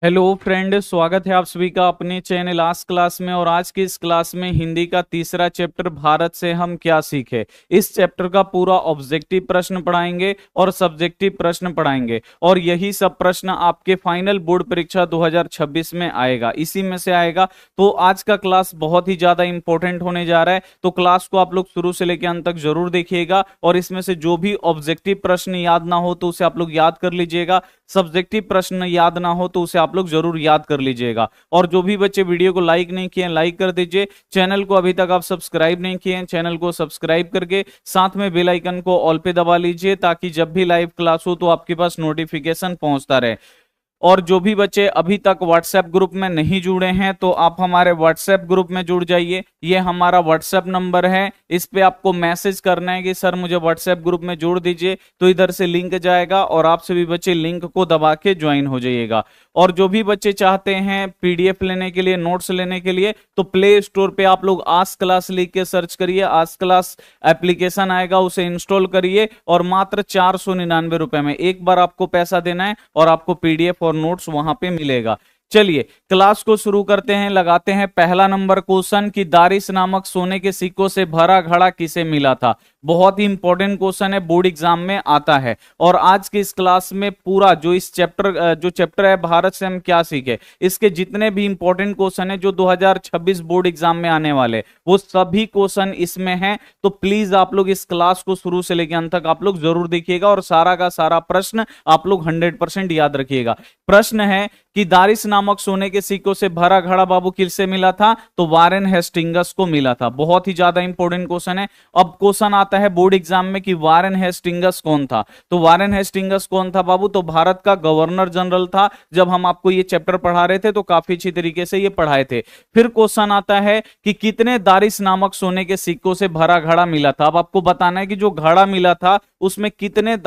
Hello friend, स्वागत है आप सभी का अपने चैनल आज क्लास में। और आज की इस क्लास में हिंदी का तीसरा चैप्टर भारत से हम क्या सीखे, इस चैप्टर का पूरा ऑब्जेक्टिव प्रश्न पढ़ाएंगे और सब्जेक्टिव प्रश्न पढ़ाएंगे। और यही सब प्रश्न आपके फाइनल बोर्ड परीक्षा 2026 में आएगा, इसी में से आएगा। तो आज का क्लास बहुत ही ज्यादा इंपॉर्टेंट होने जा रहा है, तो क्लास को आप लोग शुरू से लेकर अंत तक जरूर देखिएगा। और इसमें से जो भी ऑब्जेक्टिव प्रश्न याद ना हो तो उसे आप लोग याद कर लीजिएगा, सब्जेक्टिव प्रश्न याद ना हो तो उसे आप लोग जरूर याद कर लीजिएगा। और जो भी बच्चे वीडियो को लाइक नहीं किए लाइक कर दीजिए। चैनल को अभी तक आप सब्सक्राइब नहीं किए हैं, चैनल को सब्सक्राइब करके साथ में बेल आइकन को ऑल पे दबा लीजिए, ताकि जब भी लाइव क्लास हो तो आपके पास नोटिफिकेशन पहुंचता रहे। और जो भी बच्चे अभी तक व्हाट्सएप ग्रुप में नहीं जुड़े हैं तो आप हमारे व्हाट्सएप ग्रुप में जुड़ जाइए। ये हमारा व्हाट्सएप नंबर है, इस पे आपको मैसेज करना है कि सर मुझे व्हाट्सएप ग्रुप में जोड़ दीजिए, तो इधर से लिंक जाएगा और आप सभी बच्चे लिंक को दबा के ज्वाइन हो जाइएगा। और जो भी बच्चे चाहते हैं पीडीएफ लेने के लिए, नोट्स लेने के लिए, तो प्ले स्टोर पे आप लोग आज क्लास लिख के सर्च करिए, आज क्लास एप्लीकेशन आएगा, उसे इंस्टॉल करिए और मात्र 499 रुपए में एक बार आपको पैसा देना है और आपको पीडीएफ और नोट्स वहां पे मिलेगा। चलिए क्लास को शुरू करते हैं, लगाते हैं पहला नंबर क्वेश्चन कि दारिस नामक सोने के सिक्कों से भरा घड़ा किसे मिला था। बहुत ही इंपॉर्टेंट क्वेश्चन है, बोर्ड एग्जाम में आता है। और आज की इस क्लास में पूरा जो चैप्टर है भारत से हम क्या सीखे, इसके जितने भी इंपॉर्टेंट क्वेश्चन है जो 2026 बोर्ड एग्जाम में आने वाले, वो सभी क्वेश्चन इसमें हैं। तो प्लीज आप लोग इस क्लास को शुरू से लेकर अंत तक आप लोग जरूर देखिएगा और सारा का सारा प्रश्न आप लोग 100% याद रखिएगा। प्रश्न है कि दारिस नामक सोने के सिक्कों से भरा घड़ा बाबू किससे मिला था, तो वारेन हेस्टिंगस को मिला था। बहुत ही ज्यादा इंपॉर्टेंट क्वेश्चन है। अब क्वेश्चन आता है बोर्ड एग्जाम में कि वारेन हेस्टिंगस कौन था। तो वारेन हेस्टिंगस कौन था बाबू, तो भारत का गवर्नर जनरल था। जब हम आपको ये चैप्टर पढ़ा रहे थे तो काफी अच्छी तरीके से ये पढ़ाए थे। फिर क्वेश्चन आता है कि कितने दारिस नामक सोने के सिक्कों से भरा घड़ा मिला था। अब आपको बताना है कि जो घड़ा मिला था उसमें कितने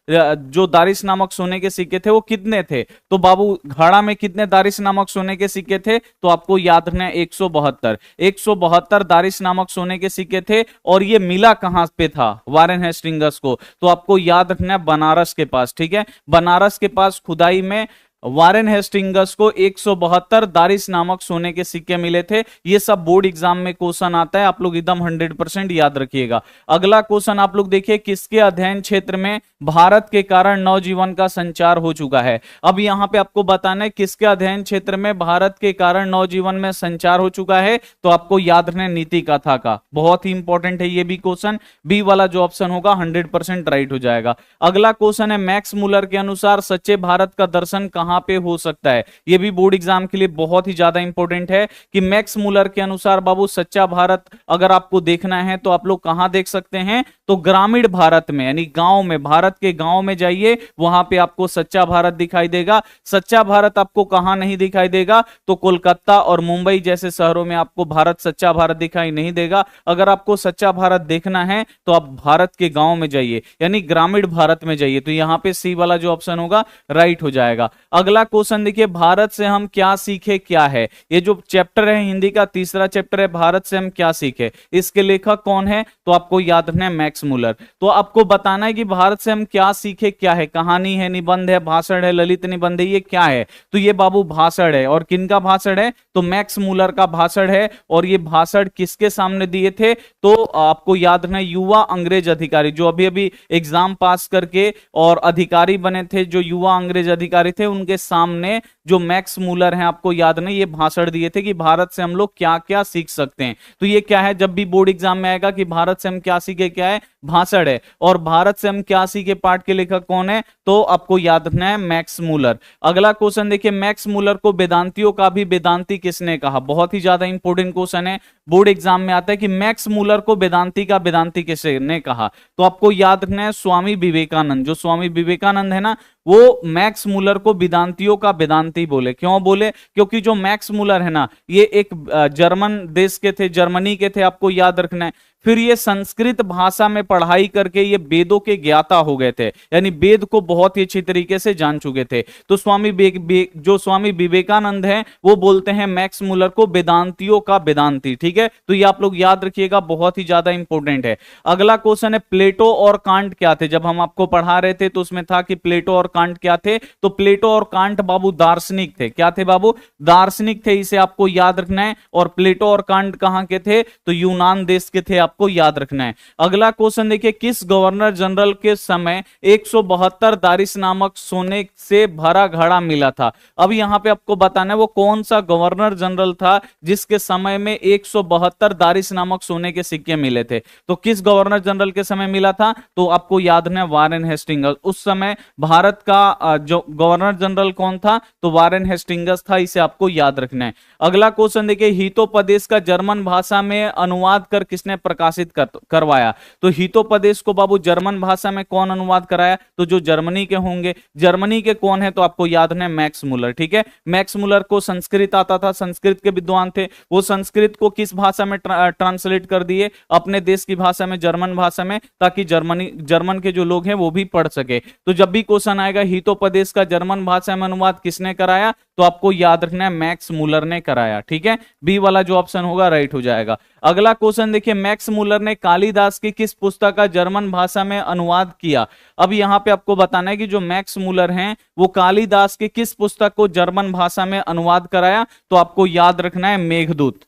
जो दारिस नामक सोने के सिक्के थे वो कितने थे। तो बाबू घड़ा में कितने दारिस नामक सोने के सिक्के थे, तो आपको याद रखना है 172 दारिस नामक सोने के सिक्के थे। और ये मिला कहां पे था वारेन हेस्टिंगस को, तो आपको याद रखना है बनारस के पास। ठीक है, बनारस के पास खुदाई में वारेन हेस्टिंगस को 172 दारिस नामक सोने के सिक्के मिले थे। ये सब बोर्ड एग्जाम में क्वेश्चन आता है, आप लोग एकदम 100% याद रखिएगा। अगला क्वेश्चन आप लोग देखिए, किसके अध्ययन क्षेत्र में भारत के कारण नवजीवन का संचार हो चुका है। अब यहां पे आपको बताना है किसके अध्ययन क्षेत्र में भारत के कारण नवजीवन में संचार हो चुका है, तो आपको याद रखना है नीति कथा का। बहुत ही इंपॉर्टेंट है ये भी क्वेश्चन, बी वाला जो ऑप्शन होगा 100% राइट हो जाएगा। अगला क्वेश्चन है, मैक्स मुलर के अनुसार सच्चे भारत का दर्शन कहां पे हो सकता है। यह भी बोर्ड एग्जाम के लिए बहुत ही ज्यादा इंपॉर्टेंट है कि मैक्स मुलर के अनुसार बाबू सच्चा भारत अगर आपको देखना है तो आप लोग कहां देख सकते हैं, तो ग्रामीण भारत में, यानी गांव में, भारत के गांव में जाइए, वहां पे आपको सच्चा भारत दिखाई देगा। सच्चा भारत आपको कहां नहीं दिखाई देगा, तो कोलकाता और मुंबई जैसे शहरों में आपको भारत सच्चा भारत दिखाई नहीं देगा। अगर आपको सच्चा भारत देखना है तो आप भारत के गांव में जाइए, यानी ग्रामीण भारत में जाइए। तो यहां पे सी वाला जो ऑप्शन होगा राइट हो जाएगा। अगला क्वेश्चन देखिए, भारत से हम क्या सीखे क्या है। ये जो चैप्टर है हिंदी का तीसरा चैप्टर है भारत से हम क्या सीखे, इसके लेखक कौन है, तो आपको याद रखना है मैक्स मुलर। तो आपको बताना है कि भारत से हम क्या सीखे क्या है, कहानी है, निबंध है, भाषण है, ललित निबंध है, ये क्या है, तो ये बाबू भाषण है। और किनका भाषण है, तो मैक्स मुलर का भाषण है। और ये भाषण किसके सामने दिए थे, तो आपको याद रखना है युवा अंग्रेज अधिकारी, जो अभी अभी एग्जाम पास करके और अधिकारी बने थे, जो युवा अंग्रेज अधिकारी थे, उनके सामने जो मैक्स मुलर हैं, आपको याद नहीं, ये भाषण दिए थे कि भारत से हम लोग क्या क्या सीख सकते हैं। तो ये क्या है, जब भी बोर्ड एग्जाम में आएगा कि भारत से हम क्या सीखे क्या है, भाषण है। और भारत से हम क्या सीखे पाठ के लेखक कौन है, तो आपको याद रखना है मैक्स मुलर। अगला क्वेश्चन देखिए, मैक्स मुलर को वेदांतियों का भी वेदांती किसने कहा। बहुत ही ज्यादा इंपॉर्टेंट क्वेश्चन है, बोर्ड एग्जाम में आता है कि मैक्स मुलर को वेदांती का वेदांती किसने कहा। तो आपको याद रखना है स्वामी विवेकानंद। जो स्वामी विवेकानंद है ना, वो मैक्स मुलर को वेदांतियों का वेदांती बोले। क्यों बोले, क्योंकि जो मैक्स मुलर है ना, ये एक जर्मन देश के थे, जर्मनी के थे, आपको याद रखना है। फिर ये संस्कृत भाषा में पढ़ाई करके ये वेदों के ज्ञाता हो गए थे, यानी वेद को बहुत ही अच्छी तरीके से जान चुके थे। तो जो स्वामी विवेकानंद हैं वो बोलते हैं मैक्स मुलर को वेदांतियों का वेदांती। ठीक है, तो ये आप लोग याद रखिएगा, बहुत ही ज्यादा इंपॉर्टेंट है। अगला क्वेश्चन है प्लेटो और कांट क्या थे। जब हम आपको पढ़ा रहे थे तो उसमें था कि प्लेटो और कांट क्या थे, तो प्लेटो और कांट बाबू दार्शनिक थे। क्या थे बाबू? दार्शनिक थे, इसे आपको याद रखना है। और प्लेटो और कांट कहां के थे? तो यूनान देश के थे, आपको याद रखना है। अगला क्वेश्चन देखिए, किस गवर्नर जनरल के समय 172 दारिश नामक सोने से भरा घड़ा मिला था? अब यहां पे आपको बताना है वो कौन सा गवर्नर जनरल था जिसके समय में 172 दारिश नामक सोने के सिक्के मिले थे। तो किस गवर्नर जनरल के समय मिला था? तो आपको याद रखना है वारेन हेस्टिंग्स। उस समय भारत का जो गवर्नर जनरल कौन था? तो वारेन हेस्टिंग्स था, इसे आपको याद रखना है। अगला क्वेश्चन देखिए, हितोपदेश का जर्मन भाषा में अनुवाद कर किसने प्रकाशित करवाया? तो हितोपदेश को बाबू जर्मन भाषा में कौन अनुवाद कराया? तो जो जर्मनी के होंगे। जर्मनी के कौन है? तो आपको याद रखना है मैक्स मुलर। ठीक है, मैक्स मुलर को संस्कृत आता था, संस्कृत के विद्वान थे। वो संस्कृत को किस भाषा में ट्रांसलेट कर दिए? अपने देश की भाषा में, जर्मन भाषा में, ताकि जर्मन के जो लोग हैं वो भी पढ़ सके। तो जब भी क्वेश्चन आएगा हितोपदेश का जर्मन भाषा में अनुवाद किसने कराया, तो आपको याद रखना है मैक्स मुलर ने कराया। ठीक है, बी वाला जो ऑप्शन होगा राइट हो जाएगा। अगला क्वेश्चन देखिए, मैक्स मुलर ने कालिदास की किस पुस्तक का जर्मन भाषा में अनुवाद किया? अब यहां पे आपको बताना है कि जो मैक्स मुलर हैं वो कालिदास की किस पुस्तक को जर्मन भाषा में अनुवाद कराया? तो आपको याद रखना है मेघदूत।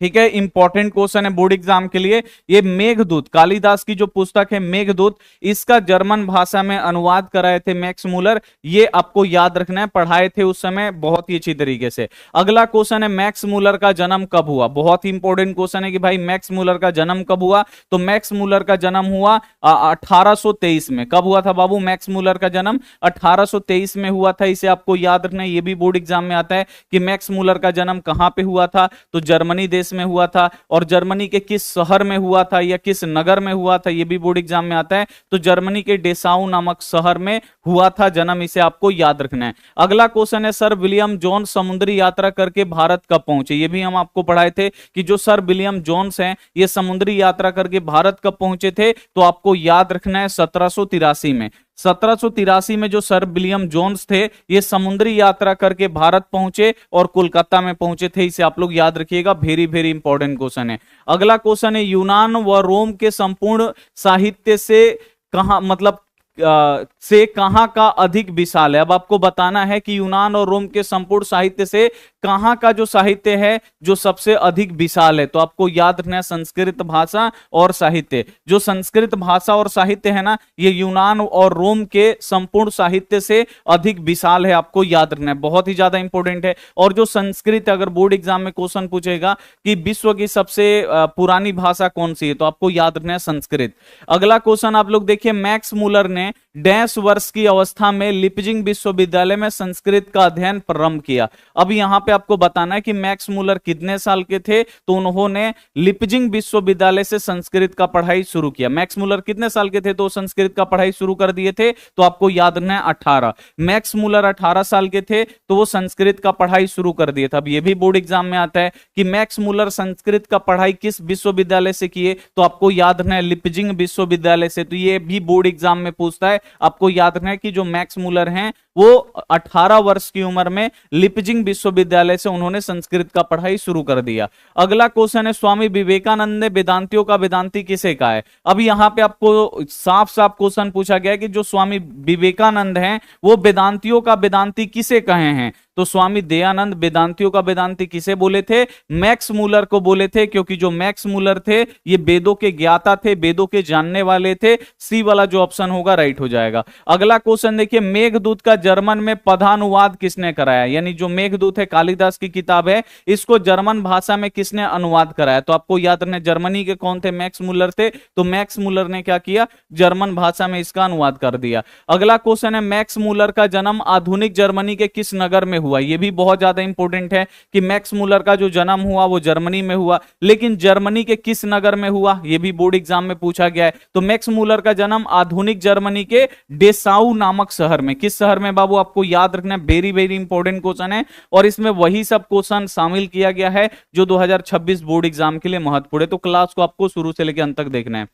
ठीक है, इंपॉर्टेंट क्वेश्चन है बोर्ड एग्जाम के लिए। ये मेघदूत, कालिदास की जो पुस्तक है मेघदूत, इसका जर्मन भाषा में अनुवाद कराए थे मैक्स मुलर। ये आपको याद रखना है, पढ़ाए थे उस समय बहुत ही अच्छी तरीके से। अगला क्वेश्चन है मैक्स मुलर का जन्म कब हुआ? बहुत ही इंपॉर्टेंट क्वेश्चन है कि भाई मैक्स मुलर का जन्म कब हुआ? तो मैक्स मुलर का जन्म हुआ 1823 में। कब हुआ था बाबू मैक्स मुलर का जन्म? 1823 में हुआ था, इसे आपको याद रखना है। ये भी बोर्ड एग्जाम में आता है कि मैक्स मुलर का जन्म कहां पे हुआ था? तो जर्मनी देश में हुआ था। और जर्मनी के किस शहर में हुआ था या किस नगर में हुआ था? ये भी बोर्ड एग्जाम में आता है। तो जर्मनी के डेसाउ नामक शहर में हुआ था जन्म, इसे आपको याद रखना है। अगला क्वेश्चन है सर विलियम जोन्स समुद्री यात्रा करके भारत कब पहुंचे? ये भी हम आपको पढ़ाए थे कि जो सर विलियम जोन्स हैं ये समुद्री यात्रा करके भारत कब पहुंचे थे? तो आपको याद रखना है 1783 में। 1783 में जो सर विलियम जोन्स थे ये समुद्री यात्रा करके भारत पहुंचे और कोलकाता में पहुंचे थे, इसे आप लोग याद रखिएगा, वेरी वेरी इंपॉर्टेंट क्वेश्चन है। अगला क्वेश्चन है यूनान व रोम के संपूर्ण साहित्य से कहां से कहां का अधिक विशाल है? अब आपको बताना है कि यूनान और रोम के संपूर्ण साहित्य से कहां का जो साहित्य है जो सबसे अधिक विशाल है? तो आपको याद रखना है संस्कृत भाषा और साहित्य। जो संस्कृत भाषा और साहित्य है ना, ये यूनान और रोम के संपूर्ण साहित्य से अधिक विशाल है, आपको याद रखना है, बहुत ही ज्यादा इंपॉर्टेंट है। और जो संस्कृत, अगर बोर्ड एग्जाम में क्वेश्चन पूछेगा कि विश्व की सबसे पुरानी भाषा कौन सी है, तो आपको याद रखना है संस्कृत। अगला क्वेश्चन आप लोग देखिए, मैक्स मुलर ने डैश वर्ष की अवस्था में लिपजिंग विश्वविद्यालय में संस्कृत का अध्ययन प्रारंभ किया? अब यहां पे आपको बताना है कि मैक्स मुलर कितने साल के थे? तो उन्होंने लिपजिंग विश्वविद्यालय से संस्कृत का पढ़ाई शुरू किया। मैक्स मुलर कितने साल के थे तो संस्कृत का पढ़ाई शुरू कर दिए थे? तो आपको याद रखना है 18। मैक्स मुलर 18 साल के थे तो वो संस्कृत का पढ़ाई शुरू कर दिए थे। अब ये भी बोर्ड एग्जाम में आता है कि मैक्स मुलर संस्कृत का पढ़ाई किस विश्वविद्यालय से किए? तो आपको याद रखना है लिपजिंग विश्वविद्यालय से। तो ये भी बोर्ड एग्जाम में पूछता है, आपको याद रखना है कि जो मैक्स मुलर हैं वो 18 वर्ष की उम्र में लिपजिंग विश्वविद्यालय से उन्होंने संस्कृत का पढ़ाई शुरू कर दिया। अगला क्वेश्चन है स्वामी विवेकानंद ने वेदांतियों का वेदांती किसे कहा है? अब यहां पे आपको साफ साफ क्वेश्चन पूछा गया कि जो स्वामी विवेकानंद हैं वो वेदांतियों का वेदांती किसे कहे हैं? तो स्वामी दयानंद वेदांतियों का वेदांती किसे बोले थे? मैक्स मुलर को बोले थे, क्योंकि जो मैक्स मुलर थे ये वेदों के ज्ञाता थे, वेदों के जानने वाले थे। सी वाला जो ऑप्शन होगा राइट हो जाएगा। अगला क्वेश्चन देखिए, मेघदूत का जर्मन में पदानुवाद किसने कराया? यानी जो मेघदूत है कालिदास की किताब है, इसको जर्मन भाषा में किसने अनुवाद कराया? तो आपको याद रखना, जर्मनी के कौन थे? मैक्स मुलर थे। तो मैक्स मुलर ने क्या किया? जर्मन भाषा में इसका अनुवाद कर दिया। अगला क्वेश्चन है, मैक्स मुलर का जन्म आधुनिक जर्मनी के किस नगर में हुआ। ये भी बहुत ज्यादा इंपॉर्टेंट है कि मैक्स मूलर का जो जन्म हुआ वो जर्मनी में हुआ, लेकिन जर्मनी के किस नगर में हुआ, ये भी बोर्ड एग्जाम में पूछा गया है। तो मैक्स मूलर का जन्म आधुनिक जर्मनी के डेसाउ नामक शहर में, किस शहर में बाबू, आपको याद रखना है, वेरी वेरी इंपॉर्टेंट क्वेश्चन है, और इसमें वही सब क्वेश्चन शामिल किया गया है जो 2026 बोर्ड एग्जाम के लिए महत्वपूर्ण है। तो क्लास को आपको शुरू से लेकर अंत तक देखना है।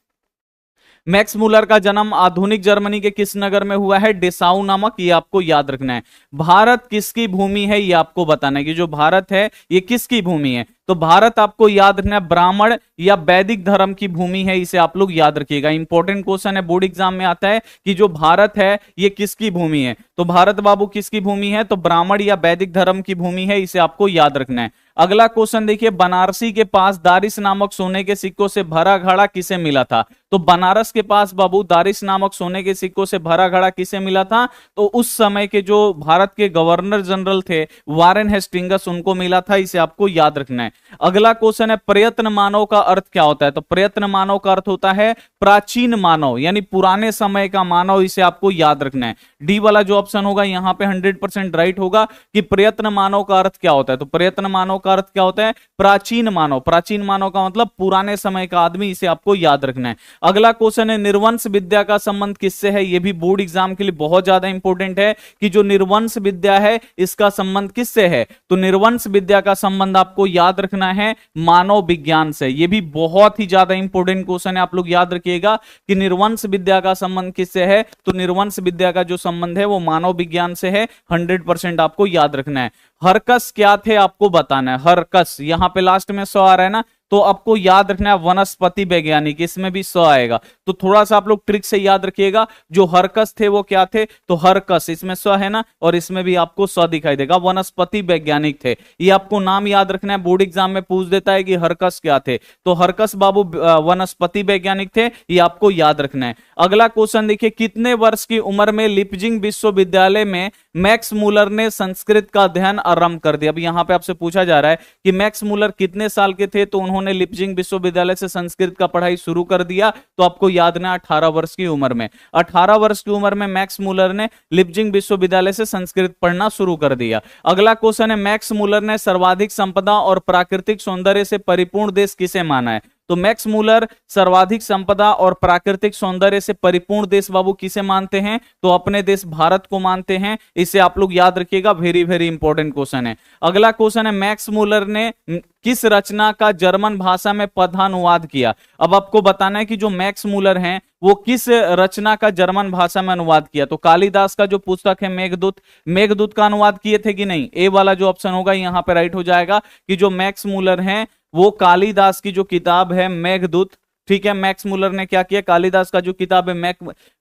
मैक्स मूलर का जन्म आधुनिक जर्मनी के किस नगर में हुआ है, डेसाउ नामक, ये आपको याद रखना है। भारत किसकी भूमि है, ये आपको बताना है कि जो भारत है ये किसकी भूमि है। तो भारत आपको याद रखना है ब्राह्मण या वैदिक धर्म की भूमि है, इसे आप लोग याद रखिएगा। इंपॉर्टेंट क्वेश्चन है, बोर्ड एग्जाम में आता है कि जो भारत है ये किसकी भूमि है। तो भारत बाबू किसकी भूमि है, तो ब्राह्मण या वैदिक धर्म की भूमि है, इसे आपको याद रखना है। अगला क्वेश्चन देखिए, बनारसी के पास दारिस नामक सोने के सिक्कों से भरा घड़ा किसे मिला था। तो बनारस के पास बाबू दारिस नामक सोने के सिक्कों से भरा घड़ा किसे मिला था, तो उस समय के जो भारत के गवर्नर जनरल थे वारेन हेस्टिंगस, उनको मिला था, इसे आपको याद रखना है। अगला क्वेश्चन है, प्रयत्न मानव का अर्थ क्या होता है। तो प्रयत्न मानव का अर्थ होता है प्राचीन मानव, यानी पुराने समय का मानव, इसे आपको याद रखना है। डी वाला जो ऑप्शन होगा यहां पे 100% राइट होगा कि प्रयत्न मानव का अर्थ क्या होता है। तो प्रयत्न मानव का अर्थ क्या होता है, प्राचीन मानव। प्राचीन मानव का मतलब पुराने समय का आदमी, इसे आपको याद रखना है। अगला क्वेश्चन है, निर्वंश विद्या का संबंध किससे है। यह भी बोर्ड एग्जाम के लिए बहुत ज्यादा इंपॉर्टेंट है कि जो निर्वंश विद्या है इसका संबंध किससे है। तो निर्वंश विद्या का संबंध आपको याद रखना है मानव विज्ञान से। यह भी बहुत ही ज्यादा इंपॉर्टेंट क्वेश्चन है, आप लोग याद रखिएगा कि निर्वंश विद्या का संबंध किससे है। तो निर्वंश विद्या का जो संबंध है वो मानव विज्ञान से है, 100% आपको याद रखना है। हरकस क्या थे आपको बताना है। हरकस, यहां पे लास्ट में सौ आ रहा है ना, तो आपको याद रखना है वनस्पति वैज्ञानिक, इसमें भी सौ आएगा। तो थोड़ा सा आप लोग ट्रिक से याद रखिएगा, जो हरकस थे वो क्या थे, तो हरकस, इसमें सौ है ना, और इसमें भी आपको सौ दिखाई देगा, वनस्पति वैज्ञानिक थे। ये आपको नाम याद रखना है, बोर्ड एग्जाम में पूछ देता है कि हरकस क्या थे। तो हरकस बाबू वनस्पति वैज्ञानिक थे, ये आपको याद रखना है। अगला क्वेश्चन देखिए, कितने वर्ष की उम्र में लिपजिंग विश्वविद्यालय में मैक्स मूलर ने संस्कृत का अध्ययन आरंभ कर दिया। अब यहां पे आपसे पूछा जा रहा है कि मैक्स मूलर कितने साल के थे, तो उन्होंने लिपजिंग विश्वविद्यालय से संस्कृत का पढ़ाई शुरू कर दिया। तो आपको याद ना 18 वर्ष की उम्र में, 18 वर्ष की उम्र में मैक्स मूलर ने लिपजिंग विश्वविद्यालय से संस्कृत पढ़ना शुरू कर दिया। अगला क्वेश्चन है, मैक्स मूलर ने सर्वाधिक संपदा और प्राकृतिक सौंदर्य से परिपूर्ण देश किसे माना है। तो मैक्स मूलर सर्वाधिक संपदा और प्राकृतिक सौंदर्य से परिपूर्ण देश बाबू किसे मानते हैं, तो अपने देश भारत को मानते हैं। इसे आप लोग याद रखिएगा, वेरी वेरी इंपॉर्टेंट क्वेश्चन है। अगला क्वेश्चन है, मैक्स मूलर ने किस रचना का जर्मन भाषा में पदानुवाद किया। अब आपको बताना है कि जो मैक्स मूलर हैं वो किस रचना का जर्मन भाषा में अनुवाद किया। तो कालिदास का जो पुस्तक है मेघदूत, मेघदूत का अनुवाद किए थे कि नहीं। ए वाला जो ऑप्शन होगा यहां पे राइट हो जाएगा कि जो मैक्स मूलर हैं वो कालिदास की जो किताब है मेघदूत, ठीक है, मैक्स मूलर ने क्या किया, कालिदास का जो किताब है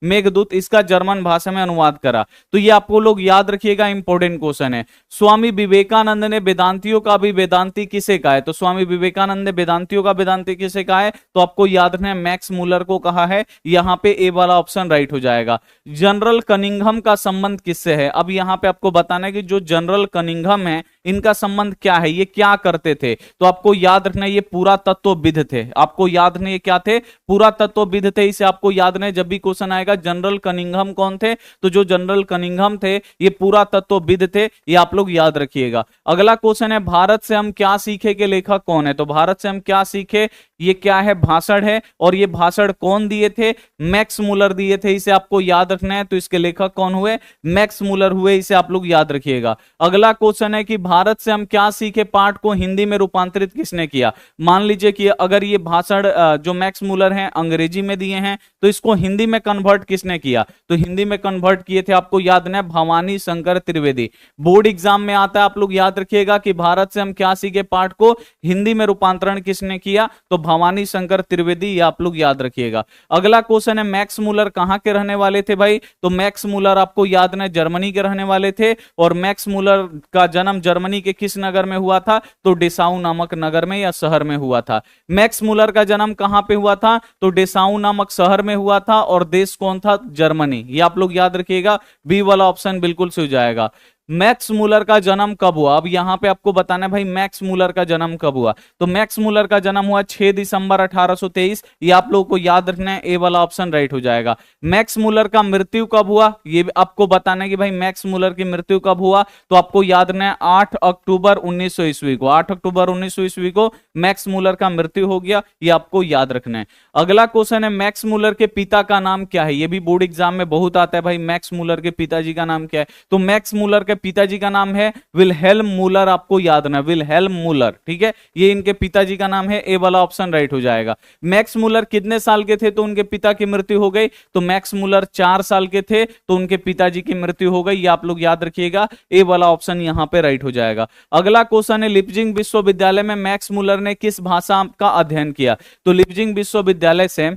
मेघदूत, इसका जर्मन भाषा में अनुवाद करा। तो ये आपको लोग याद रखिएगा, इंपॉर्टेंट क्वेश्चन है। स्वामी विवेकानंद ने वेदांतियों का भी वेदांती किसे कहा है। तो स्वामी विवेकानंद ने वेदांतियों का वेदांती किसे कहा है, तो आपको याद रखना है मैक्स मूलर को कहा है। यहां पे ए वाला ऑप्शन राइट हो जाएगा। जनरल कनिंघम का संबंध किससे है। अब यहां पे आपको बताना है कि जो जनरल कनिंघम है इनका संबंध क्या है, ये क्या करते थे। तो आपको याद रखना है ये पुरातत्वविद थे। आपको याद रखना ये क्या थे, पुरातत्वविद थे। इसे आपको याद रखना है, जब भी क्वेश्चन आएगा जनरल कनिंघम कौन थे, तो जो जनरल कनिंघम थे ये पुरातत्वविद थे, ये आप लोग याद रखिएगा। अगला क्वेश्चन है, भारत से हम क्या सीखे के लेखक कौन है। तो भारत से हम क्या सीखे, ये क्या है, भाषण है, और ये भाषण कौन दिए थे, मैक्स मूलर दिए थे, इसे आपको याद रखना है। तो इसके लेखक कौन हुए, मैक्स मूलर हुए, इसे आप लोग याद रखिएगा। अगला क्वेश्चन है कि भारत से हम क्या सीखे पाठ को हिंदी में रूपांतरित किसने किया। मान लीजिए कि अगर ये भाषण जो मैक्स मूलर हैं अंग्रेजी में दिए हैं, तो इसको हिंदी में कन्वर्ट किसने किया। तो हिंदी में कन्वर्ट किए थे, आपको याद है, भवानी शंकर त्रिवेदी। बोर्ड एग्जाम में आता है, आप लोग याद रखिएगा कि भारत से हम क्या सीखे पाठ को हिंदी में रूपांतरण किसने किया, तो भवानी शंकर त्रिवेदी, ये आप लोग याद रखिएगा। अगला क्वेश्चन है, मैक्स मूलर कहां के रहने वाले थे भाई। तो मैक्स मूलर आपको याद है जर्मनी के रहने वाले थे, और मैक्स मूलर का जन्म जर्मनी के किस नगर में हुआ था, तो डेसाउ नामक नगर में या शहर में हुआ था। मैक्स मूलर का जन्म कहां पे हुआ था, तो डेसाउ नामक शहर में हुआ था, और देश कौन था, जर्मनी। ये आप लोग याद रखिएगा, बी वाला ऑप्शन बिल्कुल से हो जाएगा। मैक्स मूलर का जन्म कब हुआ? अब यहां पे आपको बताना है भाई मैक्स मूलर का जन्म कब हुआ। तो मैक्स मूलर का जन्म हुआ 6 दिसंबर 1823। ये आप लोगों को याद रखना है, ए वाला ऑप्शन राइट हो जाएगा। मैक्स मूलर का मृत्यु कब हुआ? ये आपको बताना है कि भाई मैक्स मूलर की मृत्यु कब हुआ। तो आपको याद रखना है 8 अक्टूबर 1900 ईस्वी को, 8 अक्टूबर 1900 ईस्वी को मैक्स मूलर का मृत्यु हो गया। ये आपको याद रखना है। अगला क्वेश्चन है मैक्स मूलर के पिता का नाम क्या है? ये भी बोर्ड एग्जाम में बहुत आता है भाई, मैक्स मूलर के पिताजी का नाम क्या है? तो मैक्स मूलर के पिताजी का नाम है विल्हेल्म मूलर। आपको याद रखना विल्हेल्म मूलर, ठीक है, ये इनके पिताजी का नाम है। ए वाला ऑप्शन राइट हो जाएगा। मैक्स मूलर कितने साल के थे तो उनके पिता की मृत्यु हो गई? तो मैक्स मूलर 4 साल के थे तो उनके पिताजी की मृत्यु हो गई। ये आप लोग याद रखिएगा, ए वाला ऑप्शन यहां पे राइट हो जाएगा। अगला क्वेश्चन है लिपजिंग विश्वविद्यालय में मैक्स मूलर ने किस भाषा का अध्ययन किया? तो लिपजिंग विश्वविद्यालय से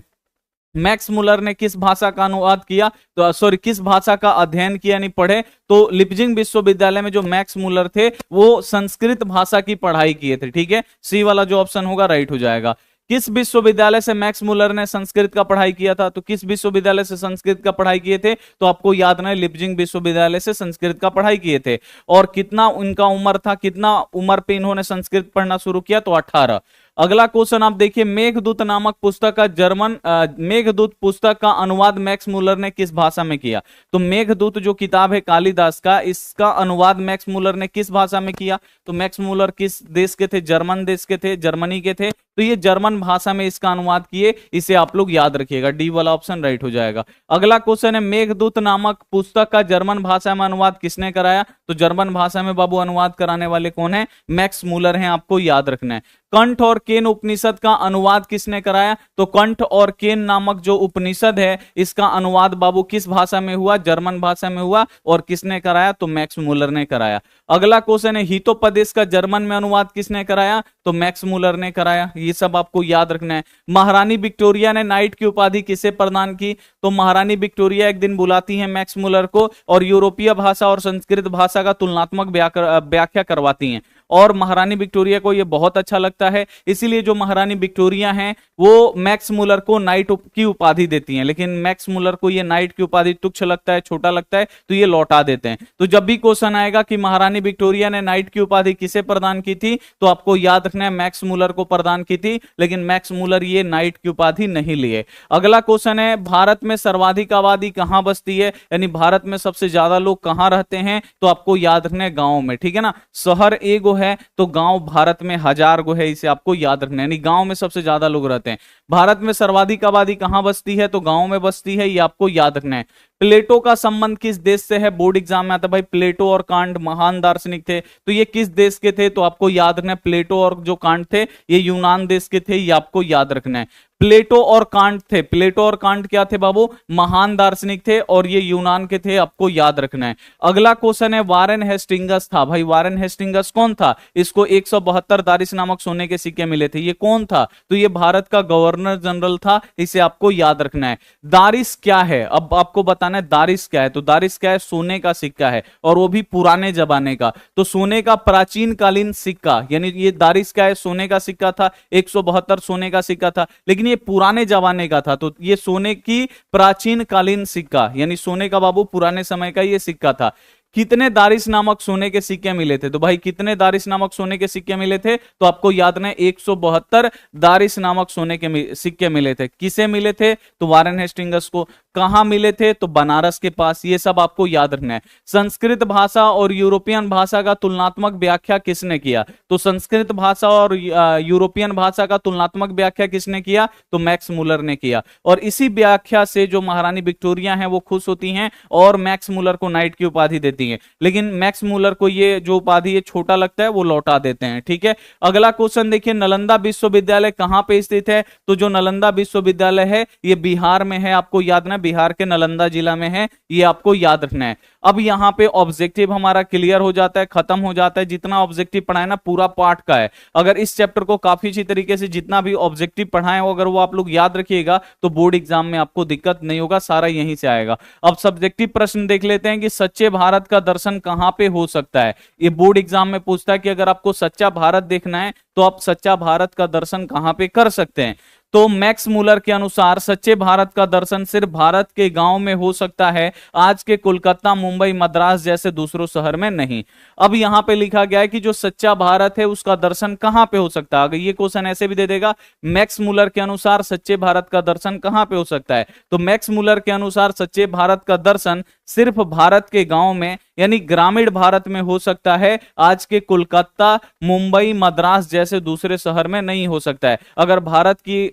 मैक्स मूलर ने किस भाषा का अनुवाद किया? तो सॉरी, किस भाषा का अध्ययन किया, नहीं पढ़े। तो लिपजिंग विश्वविद्यालय में जो मैक्स मूलर थे वो संस्कृत भाषा की पढ़ाई किए थे, ठीक है। सी वाला जो ऑप्शन होगा राइट हो जाएगा। किस विश्वविद्यालय से मैक्स मूलर ने संस्कृत का पढ़ाई किया था? तो किस विश्वविद्यालय से संस्कृत का पढ़ाई किए थे? तो आपको याद रहे लिपजिंग विश्वविद्यालय से संस्कृत का पढ़ाई किए थे। और कितना उनका उम्र था, कितना उम्र पे इन्होंने संस्कृत पढ़ना शुरू किया? तो 18। अगला क्वेश्चन आप देखिए, मेघदूत नामक पुस्तक का मेघदूत पुस्तक का अनुवाद मैक्स मूलर ने किस भाषा में किया? तो मेघदूत जो किताब है कालिदास का, इसका अनुवाद मैक्स मूलर ने किस भाषा में किया? तो मैक्स मूलर किस देश के थे? जर्मन देश के थे, जर्मनी के थे। तो ये जर्मन भाषा में इसका अनुवाद किए। इसे आप लोग याद रखिएगा, डी वाला ऑप्शन राइट हो जाएगा। अगला क्वेश्चन है मेघदूत नामक पुस्तक का जर्मन भाषा में अनुवाद किसने कराया? तो जर्मन भाषा में बाबू अनुवाद कराने वाले कौन है? मैक्स मूलर हैं, आपको याद रखना है। कंठ और केन उपनिषद का अनुवाद किसने कराया? तो कंठ और केन नामक जो उपनिषद है इसका अनुवाद बाबू किस भाषा में हुआ? जर्मन भाषा में हुआ। और किसने कराया? तो मैक्स मूलर ने कराया। अगला क्वेश्चन है हितोपदेश का जर्मन में अनुवाद किसने कराया? तो मैक्स मूलर ने कराया। ये सब आपको याद रखना है। महारानी विक्टोरिया ने नाइट की उपाधि किसे प्रदान की? तो महारानी विक्टोरिया एक दिन बुलाती है मैक्स मूलर को और यूरोपीय भाषा और संस्कृत भाषा का तुलनात्मक व्याख्या करवाती हैं। और महारानी विक्टोरिया को ये बहुत अच्छा लगता है, इसीलिए जो महारानी विक्टोरिया हैं वो मैक्स मूलर को नाइट की उपाधि देती हैं। लेकिन मैक्स मूलर को ये नाइट की उपाधि तुच्छ लगता है, छोटा लगता है, तो ये लौटा देते हैं। तो जब भी क्वेश्चन आएगा कि महारानी विक्टोरिया ने नाइट की उपाधि किसे प्रदान की थी, तो आपको याद रखना है मैक्स मूलर को प्रदान की थी। लेकिन मैक्स मूलर ये नाइट की उपाधि नहीं लिए। अगला क्वेश्चन है भारत में सर्वाधिक आबादी कहां बसती है? यानी भारत में सबसे ज्यादा लोग कहां रहते हैं? तो आपको याद रखना है गांव में, ठीक है ना। शहर एगो है तो गांव भारत में 1000 गो है, इसे आपको याद रखना है। यानी गांव में सबसे ज्यादा लोग रहते हैं। भारत में सर्वाधिक आबादी कहां बसती है? तो गांव में बसती है, ये आपको याद रखना है। प्लेटो का संबंध किस देश से है? बोर्ड एग्जाम में आता है भाई। प्लेटो और कांट महान दार्शनिक थे, तो ये किस देश के थे? तो आपको याद रखना है प्लेटो और जो कांट थे ये यूनान देश के थे, ये आपको याद रखना है। प्लेटो और कांट थे, प्लेटो और कांट क्या थे बाबू? महान दार्शनिक थे और ये यूनान के थे, आपको याद रखना है। अगला क्वेश्चन है वारेन हेस्टिंगस था। भाई वारेन हेस्टिंगस कौन था? इसको 172 दारिश नामक सोने के सिक्के मिले थे। ये कौन था? तो ये भारत का गवर्नर जनरल था, इसे आपको याद रखना है। दारिश क्या है? अब आपको बताना है दारिश क्या है। तो दारिश क्या है? सोने का सिक्का है, और वो भी पुराने जमाने का। तो सोने का प्राचीन कालीन सिक्का, यानी ये दारिश क्या है? सोने का सिक्का था, 172 सोने का सिक्का था, लेकिन ये पुराने जमाने का था। तो ये सोने की प्राचीन कालीन सिक्का, यानी सोने का बाबू पुराने समय का ये सिक्का था। कितने दारिश नामक सोने के सिक्के मिले थे? तो भाई कितने दारिश नामक सोने के सिक्के मिले थे? तो आपको याद रखना है 172 दारिश नामक सोने के सिक्के मिले थे। किसे मिले थे? तो वारेन हेस्टिंगस को। कहां मिले थे? तो बनारस के पास। ये सब आपको याद रखना है। संस्कृत भाषा और यूरोपियन भाषा का तुलनात्मक व्याख्या किसने किया? तो संस्कृत भाषा और यूरोपियन भाषा का तुलनात्मक व्याख्या किसने किया? तो मैक्स मूलर ने किया। और इसी व्याख्या से जो महारानी विक्टोरिया हैं वो खुश होती हैं और मैक्स मूलर को नाइट की उपाधि देती हैं। लेकिन मैक्स मूलर को ये जो उपाधि छोटा लगता है वो लौटा देते हैं, ठीक है। अगला क्वेश्चन देखिए, नालंदा विश्वविद्यालय कहां पे स्थित है? तो जो नालंदा विश्वविद्यालय है ये बिहार में है, आपको याद रखना, बिहार के नालंदा जिला में है, ये आपको याद रखना है। अब यहां पे ऑब्जेक्टिव हमारा क्लियर हो जाता है, खत्म हो जाता है। जितना ऑब्जेक्टिव पढ़ाए ना पूरा पार्ट का है। अगर इस चैप्टर को काफी अच्छी तरीके से जितना भी ऑब्जेक्टिव पढ़ाए हो अगर वो आप लोग याद रखिएगा तो बोर्ड एग्जाम में आपको दिक्कत नहीं होगा, सारा यहीं से आएगा। अब सब्जेक्टिव प्रश्न देख लेते हैं कि सच्चे भारत का दर्शन कहां पे हो सकता है। ये बोर्ड एग्जाम में पूछता है कि अगर आपको सच्चा भारत देखना है तो आप सच्चा भारत का दर्शन कहां पे कर सकते हैं। तो मैक्स मूलर के अनुसार सच्चे भारत का दर्शन सिर्फ भारत के गांव में हो सकता है, आज के कोलकाता, मुंबई, मद्रास जैसे दूसरों शहर में नहीं। अब यहां पे लिखा गया है कि जो सच्चा भारत है उसका दर्शन कहां पे हो सकता है। अगर ये क्वेश्चन ऐसे भी दे देगा, मैक्स मूलर के अनुसार सच्चे भारत का दर्शन कहां पे हो सकता है, तो मैक्स मूलर के अनुसार सच्चे भारत का दर्शन सिर्फ भारत के गांव में यानी ग्रामीण भारत में हो सकता है, आज के कोलकाता, मुंबई, मद्रास जैसे दूसरे शहर में नहीं हो सकता है। अगर भारत की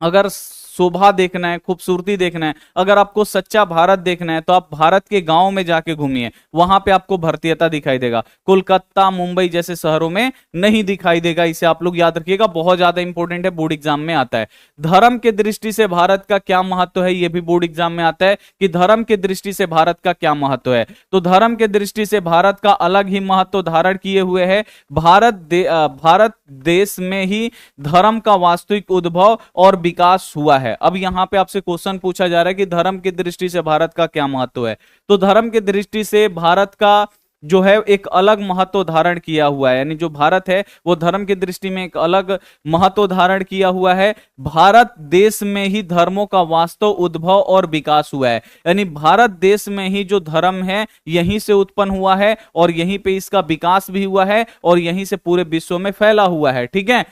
अगर शोभा देखना है, खूबसूरती देखना है, अगर आपको सच्चा भारत देखना है, तो आप भारत के गांव में जाके घूमिए, वहां पे आपको भारतीयता दिखाई देगा। कोलकाता, मुंबई जैसे शहरों में नहीं दिखाई देगा। इसे आप लोग याद रखिएगा, बहुत ज्यादा इंपॉर्टेंट है, बोर्ड एग्जाम में आता है। धर्म के दृष्टि से भारत का क्या महत्व है, यह भी बोर्ड एग्जाम में आता है कि धर्म के दृष्टि से भारत का क्या महत्व है। तो धर्म के दृष्टि से भारत का अलग ही महत्व धारण किए हुए है। भारत देश में ही धर्म का वास्तविक उद्भव और विकास हुआ है। अब यहां पे आपसे क्वेश्चन पूछा जा रहा है कि धर्म की दृष्टि से भारत का क्या महत्व है। तो धर्म की दृष्टि से भारत का जो है एक अलग महत्व धारण किया हुआ है, यानी जो भारत है वो धर्म की दृष्टि में एक अलग महत्व धारण किया हुआ है। भारत देश में ही धर्मों का वास्तव उद्भव और विकास हुआ है, यानी भारत देश में ही जो धर्म है यहीं से उत्पन्न हुआ है और यहीं पे इसका विकास भी हुआ है और यहीं से पूरे विश्व में फैला हुआ है। ठीक है,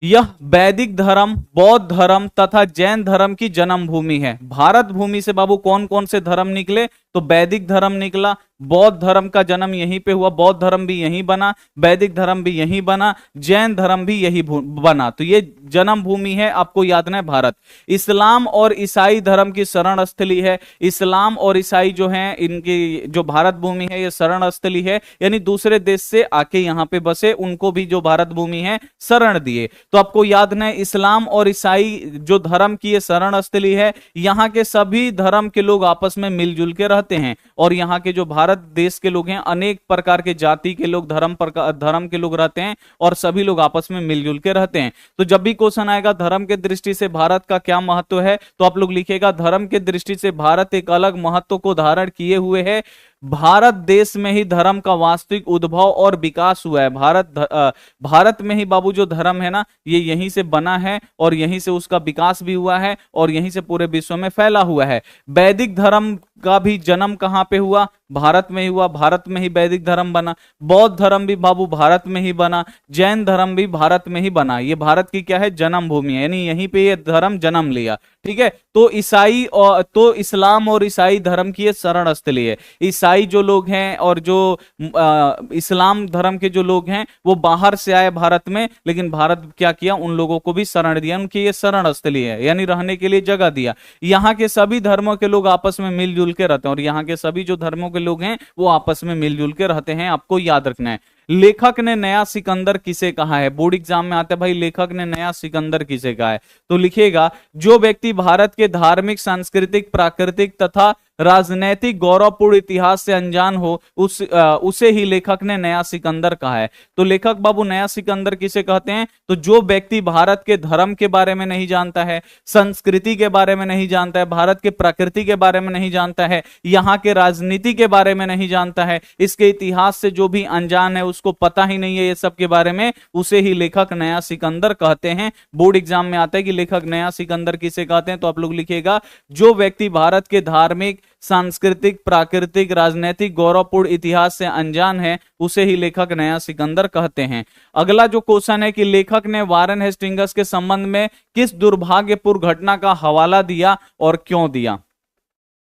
यह वैदिक धर्म, बौद्ध धर्म तथा जैन धर्म की जन्मभूमि है। भारत भूमि से बाबू कौन कौन से धर्म निकले, तो वैदिक धर्म निकला, बौद्ध धर्म का जन्म यहीं पे हुआ, बौद्ध धर्म भी यहीं बना, वैदिक धर्म भी यहीं बना, जैन धर्म भी यही बना। तो ये जन्म भूमि है, आपको याद है भारत। इस्लाम और ईसाई धर्म की शरण स्थली है। इस्लाम और ईसाई जो हैं, इनकी जो भारत भूमि है ये शरण स्थली है, यानी दूसरे देश से आके यहाँ पे बसे, उनको भी जो भारत भूमि है शरण दिए। तो आपको याद है इस्लाम और ईसाई जो धर्म की ये शरण स्थली है, यहाँ के सभी धर्म के लोग आपस में मिलजुल के रहते हैं और यहाँ के जो भारत देश के लोग हैं, अनेक प्रकार के जाति के लोग, धर्म के लोग रहते हैं और सभी लोग आपस में मिलजुल के रहते हैं। तो जब भी क्वेश्चन आएगा धर्म के दृष्टि से भारत का क्या महत्व है, तो आप लोग लिखिएगा धर्म के दृष्टि से भारत एक अलग महत्व को धारण किए हुए है। भारत देश में ही धर्म का वास्तविक उद्भव और विकास हुआ है। भारत में ही बाबू जो धर्म है ना, ये यहीं से बना है और यहीं से उसका विकास भी हुआ है और यहीं से पूरे विश्व में फैला हुआ है। वैदिक धर्म का भी जन्म कहां पे हुआ, भारत में ही हुआ, भारत में ही वैदिक धर्म बना। बौद्ध धर्म भी बाबू भारत में ही बना, जैन धर्म भी भारत में ही बना। ये भारत की क्या है, जन्म भूमि है, यानी यहीं पे ये धर्म जन्म लिया। ठीक है, तो इस्लाम और ईसाई धर्म की ये शरण स्थली है। ईसाई जो लोग हैं और जो इस्लाम धर्म के जो लोग हैं वो बाहर से आए भारत में, लेकिन भारत क्या किया, उन लोगों को भी शरण दिया, उनकी ये शरण स्थली है, यानी रहने के लिए जगह दिया। यहाँ के सभी धर्मों के लोग आपस में मिलजुल के रहते हैं और यहाँ के सभी जो धर्मों के लोग हैं वो आपस में मिलजुल के रहते हैं, आपको याद रखना है। लेखक ने नया सिकंदर किसे कहा है, बोर्ड एग्जाम में आता है भाई लेखक ने नया सिकंदर किसे कहा है, तो लिखिएगा जो व्यक्ति भारत के धार्मिक, सांस्कृतिक, प्राकृतिक तथा राजनैतिक गौरवपूर्ण इतिहास से अनजान हो उसे ही लेखक ने नया सिकंदर कहा है। तो लेखक बाबू नया सिकंदर किसे कहते हैं, तो जो व्यक्ति भारत के धर्म के बारे में नहीं जानता है, संस्कृति के बारे में नहीं जानता है, भारत के प्रकृति के बारे में नहीं जानता है, यहाँ के राजनीति के बारे में नहीं जानता है, इसके इतिहास से जो भी अनजान है, उसको पता ही नहीं है ये सब के बारे में, उसे ही लेखक नया सिकंदर कहते हैं। बोर्ड एग्जाम में आता है कि लेखक नया सिकंदर किसे कहते हैं, तो आप लोग लिखिएगा जो व्यक्ति भारत के धार्मिक, सांस्कृतिक, प्राकृतिक, राजनीतिक गौरवपूर्ण इतिहास से अनजान है उसे ही लेखक नया सिकंदर कहते हैं। अगला जो क्वेश्चन है कि लेखक ने वारेन हेस्टिंग्स के संबंध में किस दुर्भाग्यपूर्ण घटना का हवाला दिया और क्यों दिया।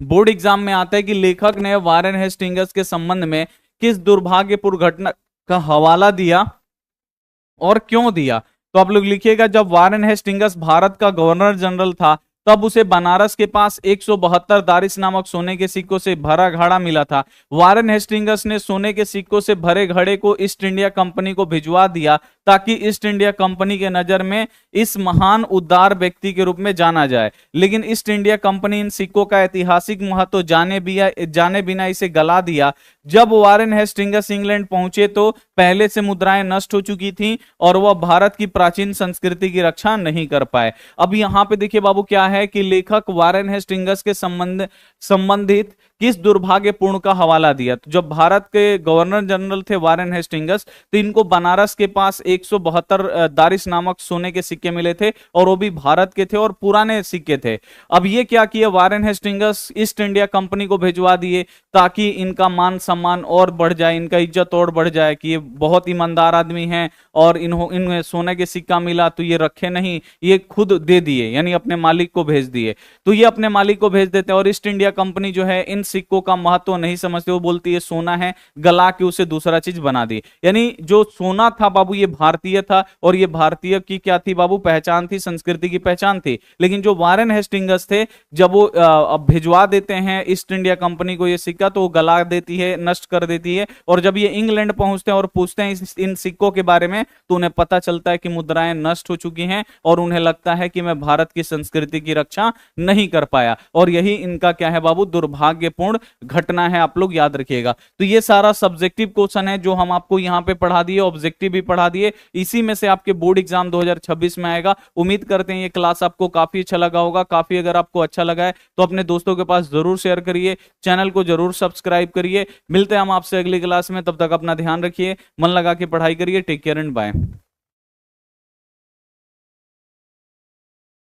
बोर्ड एग्जाम में आता है कि लेखक ने वारेन हेस्टिंग्स के संबंध में किस दुर्भाग्यपूर्ण घटना का हवाला दिया और क्यों दिया। तो आप लोग लिखिएगा जब वारेन हेस्टिंग्स भारत का गवर्नर जनरल था तब उसे बनारस के पास 172 दारिस नामक सोने के सिक्कों से भरा घड़ा मिला था। वारेन हेस्टिंग्स ने सोने के सिक्कों से भरे घड़े को ईस्ट इंडिया कंपनी को भिजवा दिया ताकि ईस्ट इंडिया कंपनी के नजर में इस महान उदार व्यक्ति के रूप में जाना जाए, लेकिन ईस्ट इंडिया कंपनी इन सिक्कों का ऐतिहासिक महत्व जाने बिना इसे गला दिया। जब वारेन हेस्टिंग्स इंग्लैंड पहुंचे तो पहले से मुद्राएं नष्ट हो चुकी थीं और वह भारत की प्राचीन संस्कृति की रक्षा नहीं कर पाए। अब यहां पे देखिए बाबू क्या है कि लेखक वारेन हेस्टिंग्स के संबंधित किस दुर्भाग्यपूर्ण का हवाला दिया? तो जब भारत के गवर्नर जनरल थे वारेन हेस्टिंगस, तो इनको बनारस के पास 172 दारिस नामक सोने के सिक्के मिले थे, और वो भी भारत के थे और पुराने सिक्के थे। अब ये क्या किया Warren Hastings, east India company को भिजवा दिए ताकि इनका मान सम्मान और बढ़ जाए, इनका इज्जत और बढ़ जाए कि ये बहुत ईमानदार आदमी हैं और इन्हें सोने के सिक्का मिला तो ये रखे नहीं, ये खुद दे दिए, यानी अपने मालिक को भेज दिए। तो ये अपने मालिक को भेज देते हैं और ईस्ट इंडिया कंपनी जो है इन सिक्कों का महत्व नहीं समझते, वो बोलती है सोना है, गला के उसे दूसरा चीज बना दी। यानी जो सोना था बाबू ये भारतीय था, और ये भारतीय की क्या थी बाबू? पहचान थी, संस्कृति की पहचान थी। लेकिन जो वारेन हेस्टिंगस थे, जब वो भिजवा देते हैं ईस्ट इंडिया कंपनी को ये सिक्का, तो वो गला देती है, नष्ट कर देती है। और जब ये इंग्लैंड पहुंचते हैं और पूछते हैं इन सिक्कों के बारे में, तो उन्हें पता चलता है कि मुद्राएं नष्ट हो चुकी हैं, और उन्हें लगता है कि मैं भारत की संस्कृति की रक्षा नहीं कर पाया। और यही इनका क्या है बाबू? दुर्भाग्यपूर्ण घटना है, आप लोग याद रखिएगा। तो ये सारा सब्जेक्टिव क्वेश्चन है जो हम आपको यहां पे पढ़ा दिए, ऑब्जेक्टिव भी पढ़ा दिए, इसी में से आपके बोर्ड एग्जाम 2026 में आएगा। उम्मीद करते हैं ये क्लास आपको काफी अच्छा लगा होगा। काफी अगर आपको अच्छा लगा है तो अपने दोस्तों के पास जरूर शेयर करिए, चैनल को जरूर सब्सक्राइब करिए। मिलते हैं हम आपसे अगली क्लास में, तब तक अपना ध्यान रखिए, मन लगा के पढ़ाई करिए। Take care and bye.